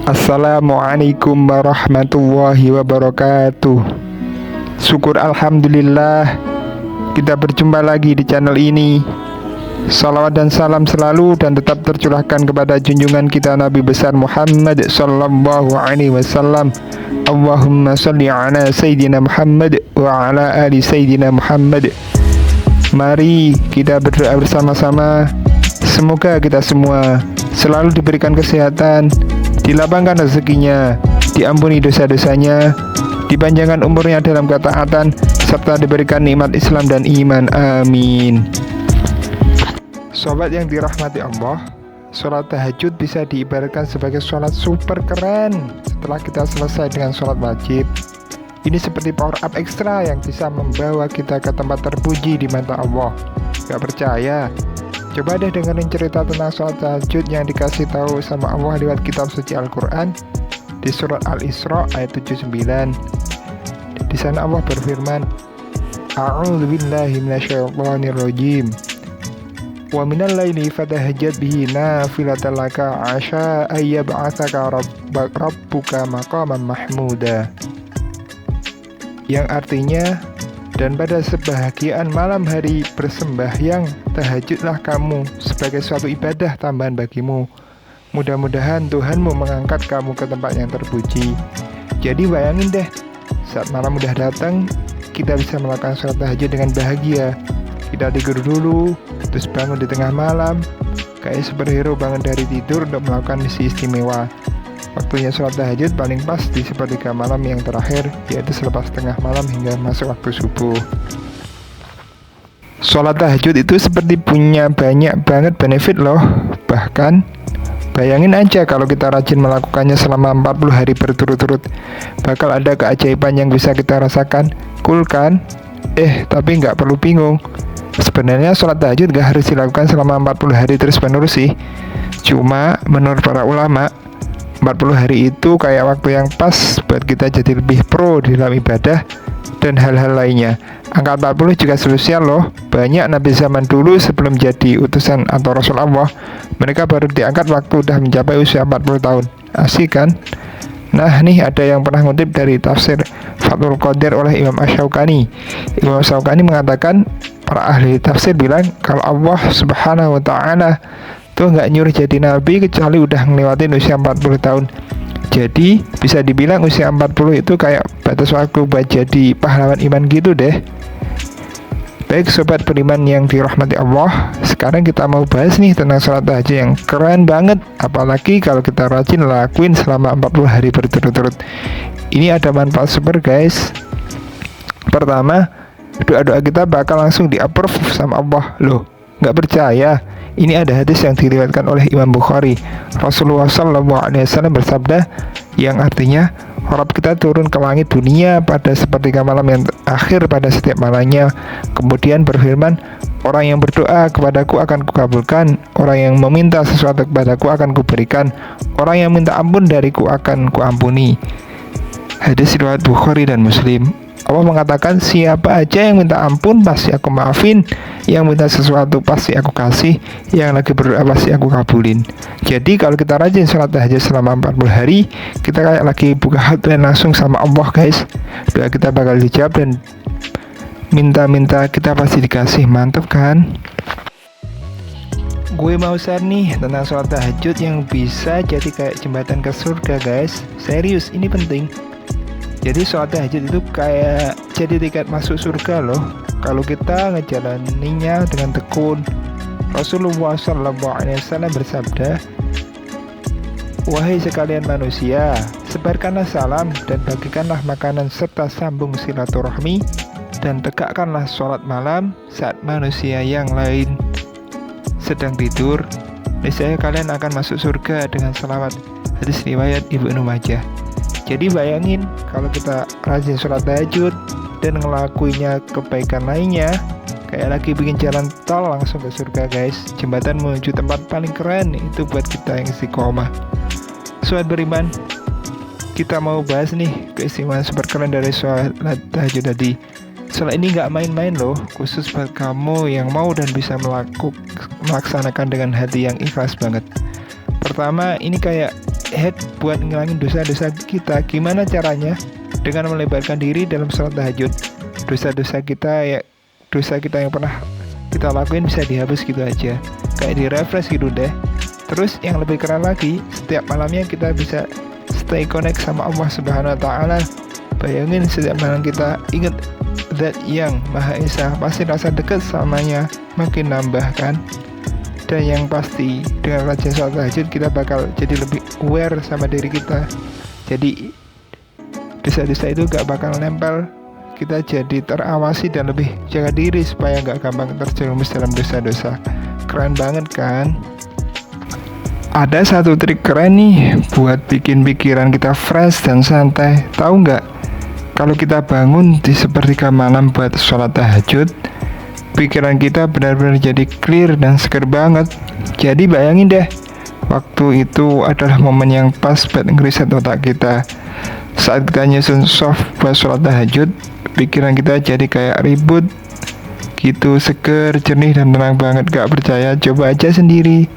Assalamualaikum warahmatullahi wabarakatuh. Syukur alhamdulillah kita berjumpa lagi di channel ini. Salawat dan salam selalu dan tetap tercurahkan kepada junjungan kita Nabi besar Muhammad sallallahu alaihi wasallam. Allahumma salli ala Sayyidina Muhammad wa ala ali Sayyidina Muhammad. Mari kita berdoa bersama-sama. Semoga kita semua selalu diberikan kesehatan, dilapangkan rezekinya, diampuni dosa-dosanya, dipanjangkan umurnya dalam ketaatan, serta diberikan nikmat Islam dan iman. Amin. Sobat yang dirahmati Allah, sholat tahajud bisa diibaratkan sebagai sholat super keren setelah kita selesai dengan sholat wajib. Ini seperti power up ekstra yang bisa membawa kita ke tempat terpuji di mata Allah. Gak percaya? Coba deh dengerin cerita tentang sholat tahajud yang dikasih tahu sama Allah lewat kitab suci Al-Quran di surat Al-Isra ayat 79. Di sana Allah berfirman, A'udzu billahi minasyaitonir rajim. Wa minal laili fatahajjad bihi nafilatan laka 'asa ayyab'atsaka rabbuka maqaman mahmuda. Yang artinya, dan pada sebahagian malam hari bersembahyang, tahajudlah kamu sebagai suatu ibadah tambahan bagimu. Mudah-mudahan Tuhanmu mengangkat kamu ke tempat yang terpuji. Jadi bayangin deh, saat malam udah datang, kita bisa melakukan sholat tahajud dengan bahagia. Kita tidur dulu, terus bangun di tengah malam, kayak superhero bangun dari tidur untuk melakukan misi istimewa. Waktunya sholat tahajud paling pas di sepertiga malam yang terakhir, yaitu selepas tengah malam hingga masuk waktu subuh. Sholat tahajud itu seperti punya banyak banget benefit loh. Bahkan bayangin aja kalau kita rajin melakukannya selama 40 hari berturut-turut, bakal ada keajaiban yang bisa kita rasakan. Cool kan? Tapi nggak perlu bingung. Sebenarnya sholat tahajud gak harus dilakukan selama 40 hari terus menerus sih. Cuma menurut para ulama, 40 hari itu kayak waktu yang pas buat kita jadi lebih pro di dalam ibadah dan hal-hal lainnya. Angka 40 juga spesial loh. Banyak nabi zaman dulu sebelum jadi utusan atau rasul Allah, mereka baru diangkat waktu udah mencapai usia 40 tahun. Asik kan? Nah nih ada yang pernah ngutip dari tafsir Fathul Qadir oleh Imam Asy-Syaukani. Imam Asy-Syaukani mengatakan, para ahli tafsir bilang kalau Allah subhanahu wa ta'ala tuh nggak nyuruh jadi nabi kecuali udah ngelewatin usia 40 tahun. Jadi bisa dibilang usia 40 itu kayak batas waktu buat jadi pahlawan iman gitu deh. Baik sobat beriman yang dirahmati Allah, sekarang kita mau bahas nih tentang sholat tahajud yang keren banget. Apalagi kalau kita rajin lakuin selama 40 hari berturut-turut. Ini ada manfaat super guys. Pertama, doa-doa kita bakal langsung di-approve sama Allah. Loh, nggak percaya? Ini ada hadis yang diriwayatkan oleh Imam Bukhari. Rasulullah SAW bersabda, yang artinya Rabb kita turun ke langit dunia pada sepertiga malam yang akhir pada setiap malamnya. Kemudian berfirman, orang yang berdoa kepadaku akan kukabulkan, orang yang meminta sesuatu kepadaku akan kuberikan, orang yang minta ampun dariku akan kuampuni. Hadis riwayat Bukhari dan Muslim. Allah mengatakan, siapa aja yang minta ampun pasti aku maafin, yang minta sesuatu pasti aku kasih, yang lagi berdoa pasti aku kabulin. Jadi kalau kita rajin sholat tahajud selama 40 hari, kita kayak lagi buka hotline langsung sama Allah guys. Doa kita bakal dijawab dan minta-minta kita pasti dikasih. Mantap kan? Gue mau share nih tentang sholat tahajud yang bisa jadi kayak jembatan ke surga guys. Serius, ini penting. Jadi sholat tahajud itu kayak jadi tiket masuk surga loh, kalau kita ngejalaninya dengan tekun. Rasulullah SAW bersabda, wahai sekalian manusia, sebarkanlah salam dan bagikanlah makanan serta sambung silaturahmi, dan tegakkanlah sholat malam saat manusia yang lain sedang tidur. Niscaya kalian akan masuk surga dengan salawat. Hadis riwayat Ibnu Majah. Jadi bayangin kalau kita rajin sholat tahajud dan ngelakuinnya kebaikan lainnya, kayak lagi bikin jalan tol langsung ke surga guys. Jembatan menuju tempat paling keren itu buat kita yang istiqomah. Sobat beriman, kita mau bahas nih keistimewaan super keren dari sholat tahajud tadi. Sholat ini gak main-main loh, khusus buat kamu yang mau dan bisa melaksanakan dengan hati yang ikhlas banget. Pertama, ini kayak head buat ngilangin dosa-dosa kita. Gimana caranya? Dengan melebarkan diri dalam sholat tahajud. Dosa-dosa kita yang pernah kita lakuin bisa dihapus gitu aja, kayak di refresh gitu deh. Terus yang lebih keren lagi, setiap malamnya kita bisa stay connect sama Allah Subhanahu wa Ta'ala. Bayangin setiap malam kita ingat Zat yang Maha Esa, pasti rasa dekat samanya makin nambah kan. Dan yang pasti dengan rajin sholat tahajud kita bakal jadi lebih aware sama diri kita. Jadi dosa-dosa itu gak bakal nempel. Kita jadi terawasi dan lebih jaga diri supaya gak gampang terjerumus dalam dosa-dosa. Keren banget kan? Ada satu trik keren nih buat bikin pikiran kita fresh dan santai. Tahu nggak? Kalau kita bangun di sepertiga malam buat sholat tahajud, pikiran kita benar-benar jadi clear dan seger banget. Jadi bayangin deh, waktu itu adalah momen yang pas buat ngeriset otak kita. Saat kita nyusun soft buat sholat tahajud, pikiran kita jadi kayak ribut gitu, seger, jernih, dan tenang banget. Gak percaya? Coba aja sendiri.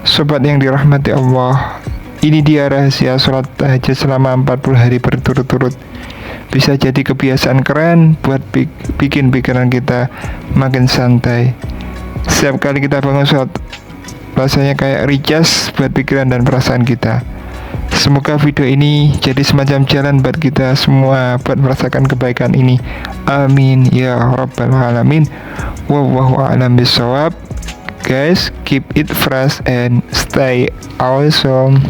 Sobat yang dirahmati Allah, ini dia rahasia sholat tahajud selama 40 hari berturut-turut. Bisa jadi kebiasaan keren buat bikin pikiran kita makin santai. Setiap kali kita bangun sholat, rasanya kayak recharge buat pikiran dan perasaan kita. Semoga video ini jadi semacam jalan buat kita semua buat merasakan kebaikan ini. Amin ya rabbal alamin. Wallahu a'lam bishawab. Guys, keep it fresh and stay awesome.